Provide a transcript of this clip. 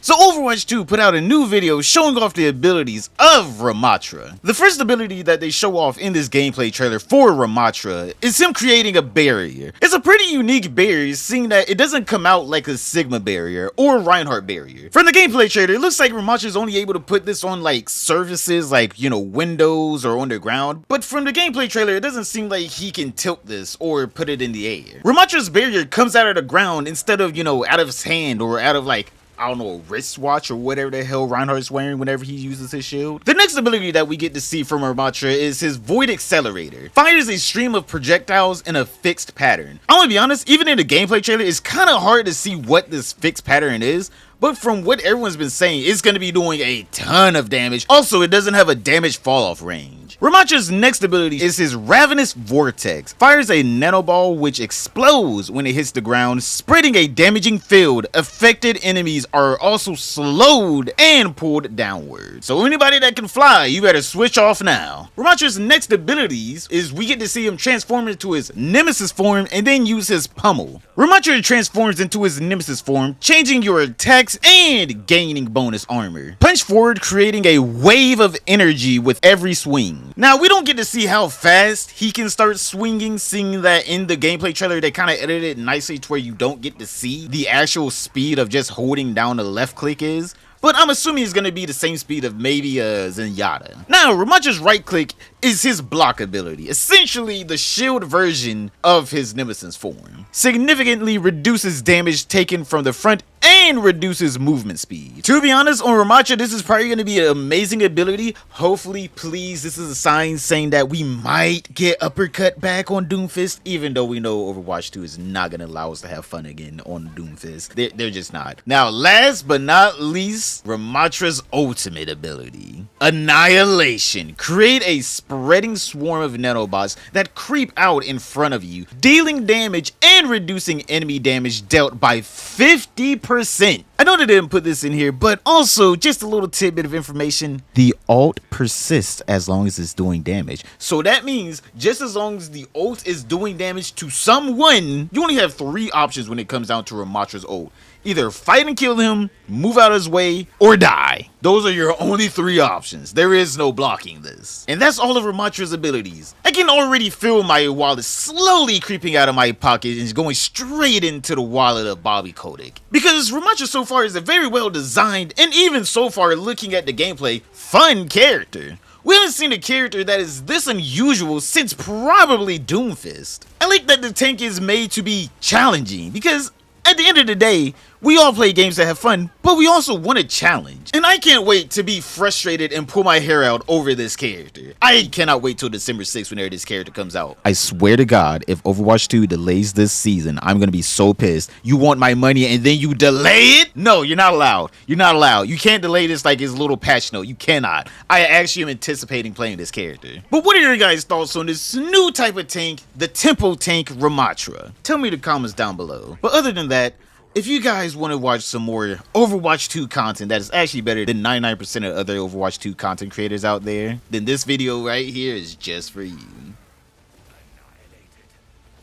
So Overwatch 2 put out a new video showing off the abilities of Ramattra. The first ability that they show off in this gameplay trailer for Ramattra is him creating a barrier. It's a pretty unique barrier, seeing that it doesn't come out like a Sigma barrier or Reinhardt barrier. From the gameplay trailer, it looks like Ramattra is only able to put this on like surfaces like, you know, windows or on the ground, but from the gameplay trailer, it doesn't seem like he can tilt this or put it in the air. Ramattra's barrier comes out of the ground instead of, you know, out of his hand or out of like, I don't know, a wristwatch or whatever the hell Reinhardt's wearing whenever he uses his shield. The next ability that we get to see from Ramattra is his Void Accelerator. Fires a stream of projectiles in a fixed pattern. I'm gonna be honest, even in the gameplay trailer, it's kind of hard to see what this fixed pattern is, but from what everyone's been saying, it's going to be doing a ton of damage. Also, it doesn't have a damage fall-off range. Ramattra's next ability is his Ravenous Vortex. Fires a nanoball which explodes when it hits the ground, spreading a damaging field. Affected enemies are also slowed and pulled downward. So anybody that can fly, you better switch off now. Ramattra's next abilities is we get to see him transform into his Nemesis form and then use his pummel. Ramattra transforms into his Nemesis form, changing your attack and gaining bonus armor. Punch forward, creating a wave of energy with every swing. Now, we don't get to see how fast he can start swinging, seeing that in the gameplay trailer they kind of edited it nicely to where you don't get to see the actual speed of just holding down the left click is. But I'm assuming it's going to be the same speed of maybe Zenyatta. Now, Ramattra's right click is his block ability, essentially the shield version of his Nemesis form. Significantly reduces damage taken from the front and reduces movement speed. To be honest, on Ramattra, this is probably going to be an amazing ability. Hopefully, please, this is a sign saying that we might get uppercut back on Doomfist, even though we know Overwatch 2 is not going to allow us to have fun again on Doomfist. They're just not. Now, last but not least, Ramattra's ultimate ability, Annihilation. Create a spreading swarm of nanobots that creep out in front of you, dealing damage and reducing enemy damage dealt by 50%. I know they didn't put this in here, but also just a little tidbit of information. The ult persists as long as it's doing damage. So that means just as long as the ult is doing damage to someone, you only have 3 options when it comes down to Ramattra's ult. Either fight and kill him, move out of his way, or die. Those are your only 3 options. There is no blocking this. And that's all of Ramattra's abilities. I can already feel my wallet slowly creeping out of my pocket and going straight into the wallet of Bobby Kotick. Because Ramattra so far is a very well designed, and even so far looking at the gameplay, fun character. We haven't seen a character that is this unusual since probably Doomfist. I like that the tank is made to be challenging, because at the end of the day, we all play games that have fun, but we also want a challenge. And I can't wait to be frustrated and pull my hair out over this character. I cannot wait till December 6th whenever this character comes out. I swear to God, if Overwatch 2 delays this season, I'm gonna be so pissed. You want my money and then you delay it? No, you're not allowed. You're not allowed. You can't delay this like his little patch note. You cannot. I actually am anticipating playing this character. But what are your guys' thoughts on this new type of tank, the tempo tank Ramattra? Tell me in the comments down below. But other than that, if you guys want to watch some more Overwatch 2 content that is actually better than 99% of other Overwatch 2 content creators out there, then this video right here is just for you.